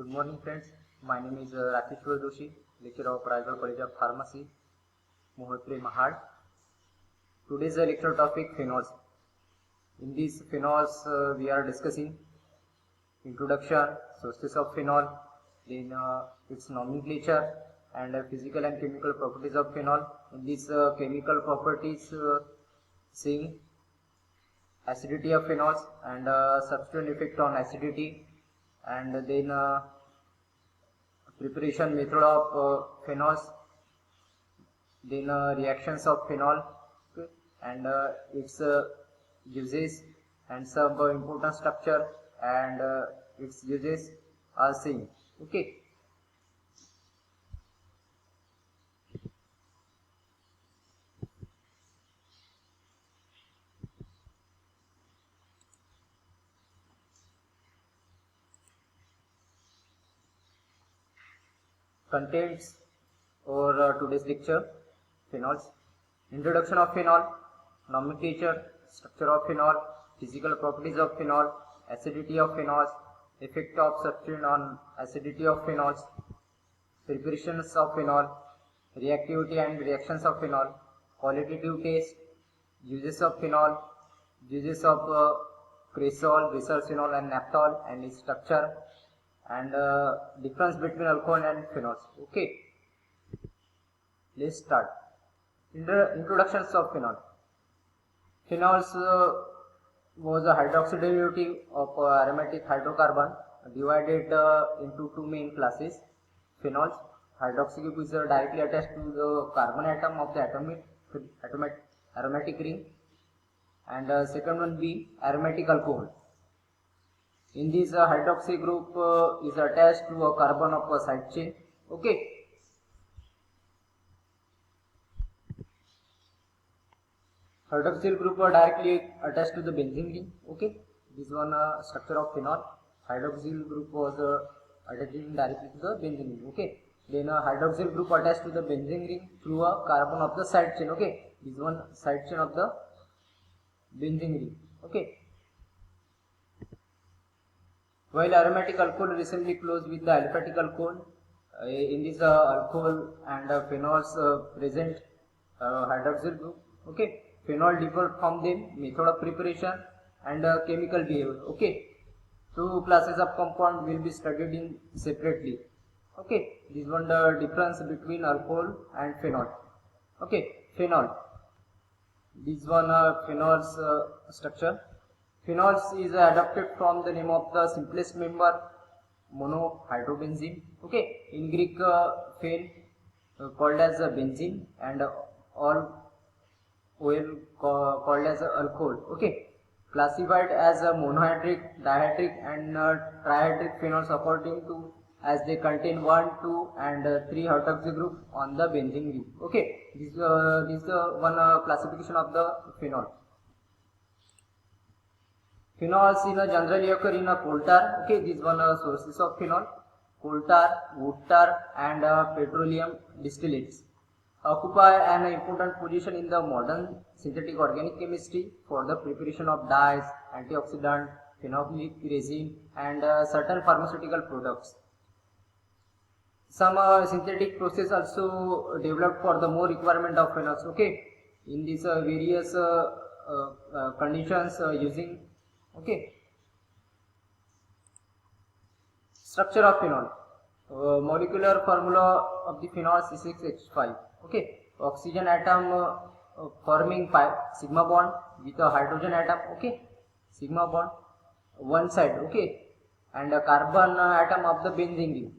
Good morning, friends. My name is Rakeshwar Doshi, lecturer of Raigad College of Pharmacy, Mohotri, Mahad. Today's lecture topic phenols. In these phenols, we are discussing introduction, sources of phenol, then its nomenclature, and physical and chemical properties of phenol. In these chemical properties, seeing acidity of phenols and substituent effect on acidity, and then preparation method of phenols, then reactions of phenol, okay, and its uses and some important structure and its uses are seen. Okay. Contents or today's lecture: phenols, introduction of phenol, nomenclature, structure of phenol, physical properties of phenol, acidity of phenols, effect of substituent on acidity of phenols, preparations of phenol, reactivity and reactions of phenol, qualitative test, uses of phenol, uses of cresol, bisulfonol and naphthol and its structure, and difference between alcohol and phenols. Okay, let's start. Introductions of phenol. Phenols was a hydroxy derivative of aromatic hydrocarbon divided into two main classes. Phenols, hydroxy group is directly attached to the carbon atom of the aromatic ring, and second one be aromatic alcohol. In this hydroxy group is attached to a carbon of a side chain. Okay. Hydroxyl group are directly attached to the benzene ring. Okay. This one structure of phenol. Hydroxyl group was attached directly to the benzene ring. Okay. Then hydroxyl group attached to the benzene ring through a carbon of the side chain. Okay. This one side chain of the benzene ring. Okay. While aromatic alcohol reasonably close with the aliphatic alcohol, in this alcohol and phenols present hydroxyl group. Okay, phenol differ from them, method of preparation and chemical behavior. Okay, two classes of compound will be studied in separately. Okay, this one the difference between alcohol and phenol. Okay, phenol. This one phenols structure. Phenols is adapted from the name of the simplest member, monohydrobenzene. Okay, in Greek, phen called as benzene and all oil called as alcohol. Okay, classified as a monohydric, dihydric, and trihydric phenols according to as they contain 1, 2, and 3 hydroxy group on the benzene ring. Okay, this one classification of the phenol. Phenols generally occur in a coal tar. Okay, these one sources of phenol: coal tar, wood tar, and petroleum distillates. Occupy an important position in the modern synthetic organic chemistry for the preparation of dyes, antioxidant, phenolic resin, and certain pharmaceutical products. Some synthetic process also developed for the more requirement of phenols. Okay, in these various conditions using. Okay, structure of phenol. Molecular formula of the phenol C6H5. Okay, oxygen atom forming sigma bond with a hydrogen atom. Okay, sigma bond one side. Okay, and a carbon atom of the benzene ring.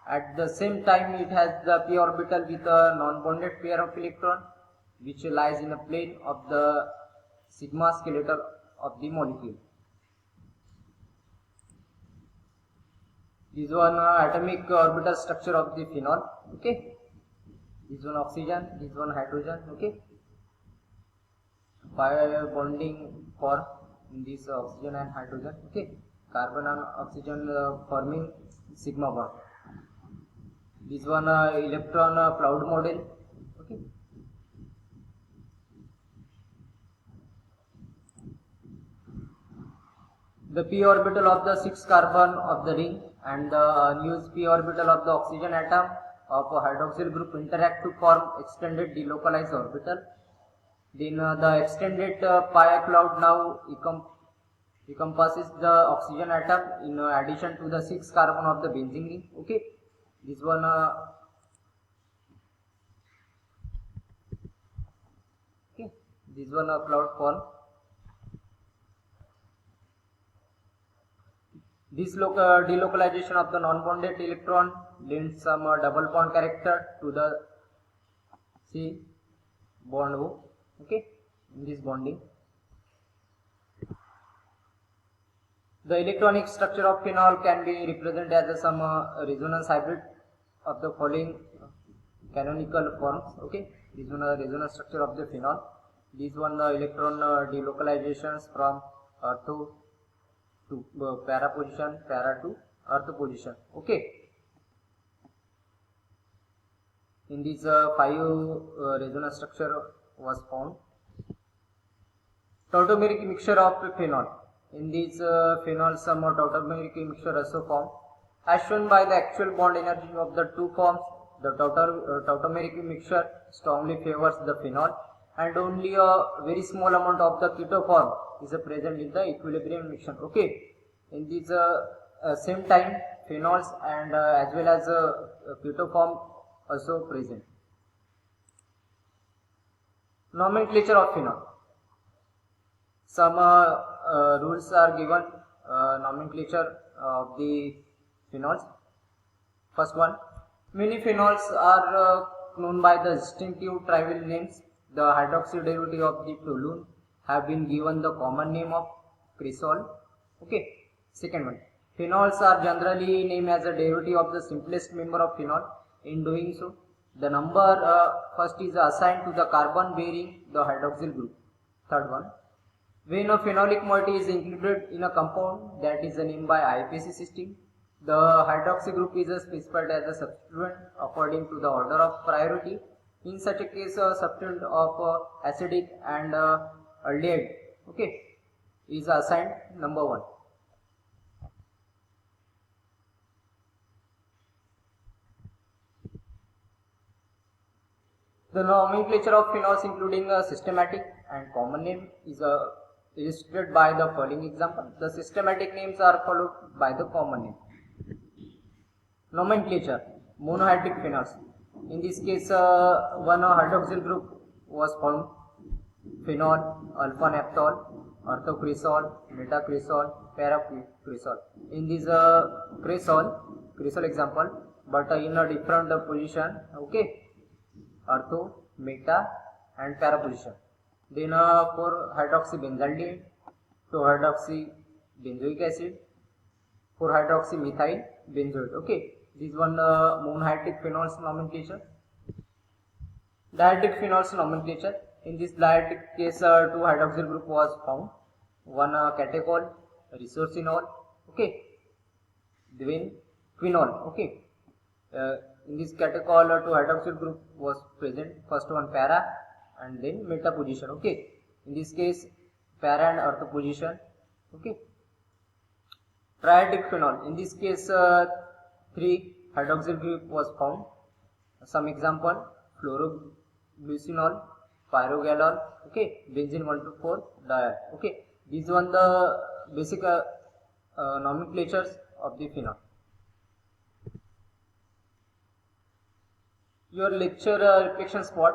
At the same time, it has the p orbital with a non-bonded pair of electron, which lies in a plane of the sigma skeleton of the molecule. This one atomic orbital structure of the phenol. Okay, this one oxygen, this one hydrogen. Okay, pi bonding form in this oxygen and hydrogen. Okay, carbon and oxygen forming sigma bond. This one electron cloud model. Okay. the p orbital of the 6 carbon of the ring and the unused p orbital of the oxygen atom of a hydroxyl group interact to form extended delocalized orbital. Then the extended pi cloud now encompasses the oxygen atom in addition to the 6 carbon of the benzene ring. Okay, this one cloud form. This delocalization of the non-bonded electron lends some double bond character to the bond O. Okay, in this bonding. The electronic structure of phenol can be represented as some resonance hybrid of the following canonical forms. Okay, this one resonance structure of the phenol. This one electron delocalizations from ortho to para position, para to earth position. Okay, in this 5 resonance structure was found. Tautomeric mixture of phenol. In this phenol, some tautomeric mixture also formed. As shown by the actual bond energy of the two forms, the tautomeric mixture strongly favors the phenol, and only a very small amount of the keto form is present in the equilibrium mixture. Okay, in this same time, phenols and as well as keto form also present. Nomenclature of phenol. Some rules are given. Nomenclature of the phenols. First one, many phenols are known by the distinctive trivial names. The hydroxy derivative of the toluene have been given the common name of cresol. Okay. Second one, phenols are generally named as a derivative of the simplest member of phenol. In doing so, the number first is assigned to the carbon bearing the hydroxyl group. Third one, when a phenolic moiety is included in a compound that is named by IPC system, the hydroxy group is specified as a substituent according to the order of priority. In such a case, a substituent of acidic and aldehyde, okay, is assigned number 1. The nomenclature of phenols, including a systematic and common name, is illustrated by the following example. The systematic names are followed by the common name. Nomenclature: monohydric phenols. In this case, one hydroxyl group was found: phenol, alpha-naphthol, orthocresol, metacresol, paracresol. In this cresol example, but in a different position. Okay. Ortho, meta and para position. Then 4-hydroxybenzaldehyde, 2-hydroxybenzoic acid, 4-hydroxymethyl benzoate. Okay, this one monohydric phenols nomenclature. Dihydric phenols nomenclature. In this dihydric case, 2 hydroxyl group was found. One catechol, resorcinol. Okay, then quinol. Okay. In this catechol, 2 hydroxyl group was present. First one para and then meta position. Okay, in this case para and ortho position. Okay. Triadic phenol. In this case 3 hydroxyl group was found. Some example: fluoroglucinol, pyrogalol. Okay, benzene 1,2,4 diol. Okay, these one the basic nomenclatures of the phenol. Your lecture reflection spot.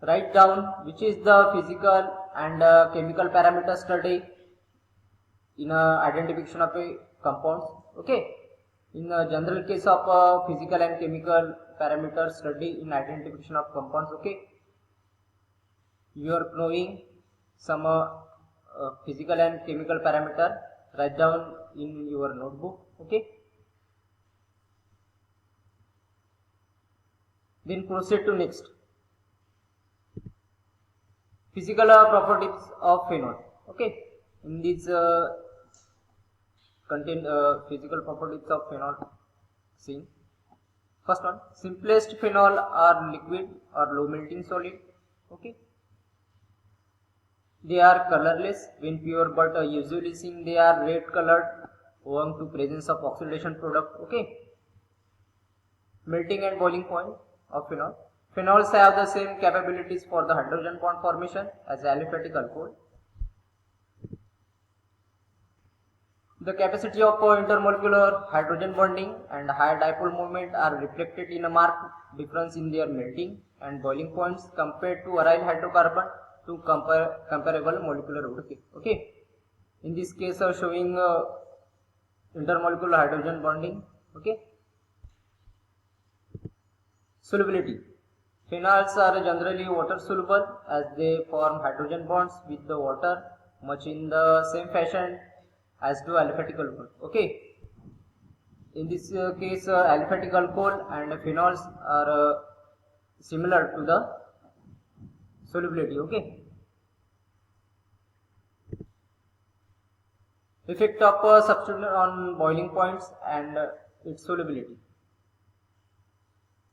Write down which is the physical and chemical parameter study in identification of a compounds. Okay, in a general case of physical and chemical parameter study in identification of compounds. Okay, you are knowing some physical and chemical parameter. Write down in your notebook. Okay. Then proceed to next. Physical properties of phenol. Okay, in this contain physical properties of phenol. See, first one: simplest phenol are liquid or low melting solid. Okay, They are colorless when pure, but usually seen they are red colored owing to presence of oxidation product. Okay. Melting and boiling point of phenol. Phenols have the same capabilities for the hydrogen bond formation as aliphatic alcohol. The capacity of intermolecular hydrogen bonding and high dipole moment are reflected in a marked difference in their melting and boiling points compared to aryl hydrocarbon to comparable molecular weight. Okay. In this case, showing intermolecular hydrogen bonding. Okay. Solubility. Phenols are generally water soluble as they form hydrogen bonds with the water much in the same fashion as do aliphatic alcohol. Okay. In this case, aliphatic alcohol and phenols are similar to the solubility. Okay. Effect of substitution on boiling points and its solubility.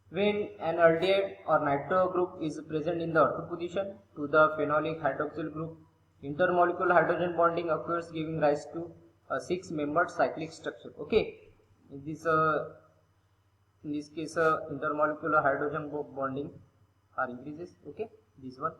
When an aldehyde or nitro group is present in the ortho position to the phenolic hydroxyl group, intermolecular hydrogen bonding occurs, giving rise to a 6-membered cyclic structure. Okay, in this case, intermolecular hydrogen bonding are increases. Okay, this one.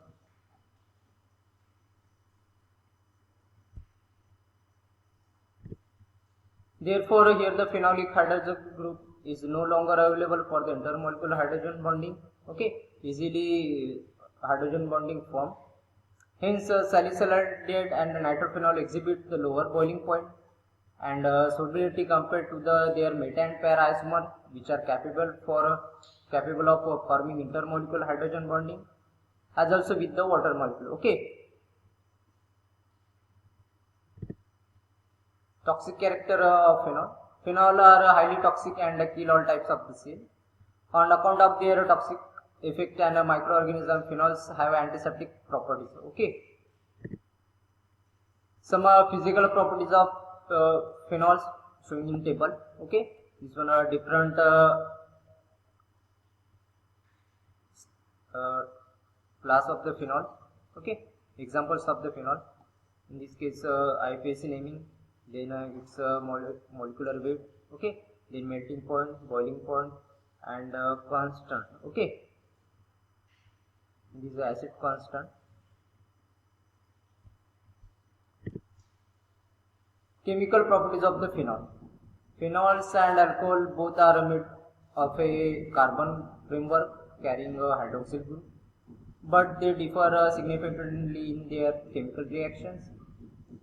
Therefore, here the phenolic hydrogen group is no longer available for the intermolecular hydrogen bonding. Okay, easily hydrogen bonding form. Hence, salicylic and nitrophenol exhibit the lower boiling point and solubility compared to their meta and para isomer, which are capable of forming intermolecular hydrogen bonding, as also with the water molecule. Okay. Toxic character of phenol. Phenol are highly toxic and kill all types of the cell. On account of their toxic effect and microorganism, phenols have antiseptic properties. Okay. Some physical properties of phenols shown in table. Okay. This one are different class of the phenol. Okay. Examples of the phenol. In this case, IUPAC naming. Then its molecular weight, okay, then melting point, boiling point, and constant. Okay, this is acid constant. Chemical properties of the phenol. Phenols and alcohol both are made of a carbon framework carrying a hydroxyl group, but they differ significantly in their chemical reactions.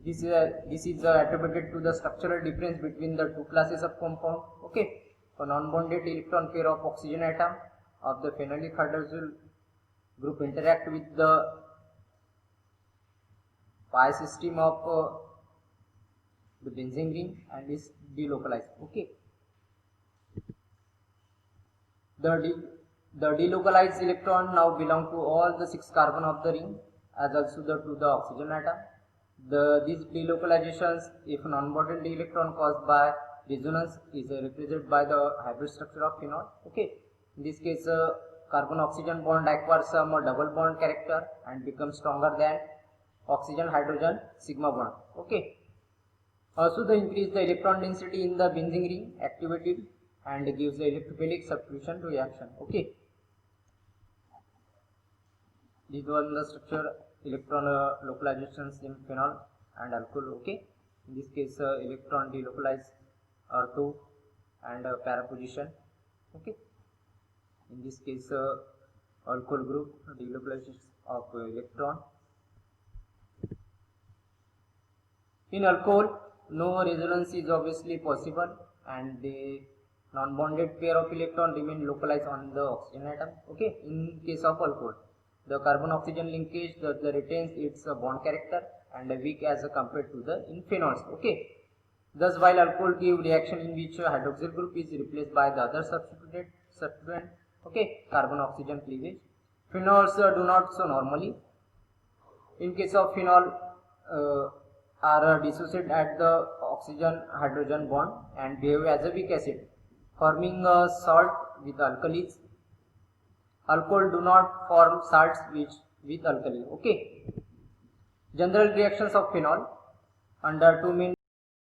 This is attributed to the structural difference between the two classes of compound. Okay, a non-bonded electron pair of oxygen atom of the phenolic hydroxyl group interact with the pi system of the benzene ring and is delocalized. Okay, the delocalized electron now belong to all the 6 carbon of the ring as also to the oxygen atom. These delocalizations, if non-bonded electron caused by resonance, is represented by the hybrid structure of phenol. Okay, in this case, carbon-oxygen bond acquires some double bond character and becomes stronger than oxygen-hydrogen sigma bond. Okay. Also, the increase the electron density in the benzene ring activated and gives the electrophilic substitution reaction. Okay. This was the structure. Electron localizations in phenol and alcohol. Okay, in this case electron delocalized ortho and para position. Okay, in this case alcohol group delocalization of electron. In alcohol, no resonance is obviously possible and the non-bonded pair of electron remain localized on the oxygen atom. Okay, in case of alcohol, the carbon-oxygen linkage retains its bond character and weak as compared to the in phenols. Okay. Thus, while alcohol give reaction in which hydroxyl group is replaced by the other substituent, okay, carbon-oxygen cleavage. Phenols do not so normally. In case of phenol, are dissociated at the oxygen-hydrogen bond and behave as a weak acid, forming a salt with alkalis. Alcohol do not form salts with alkali. Okay. General reactions of phenol under two main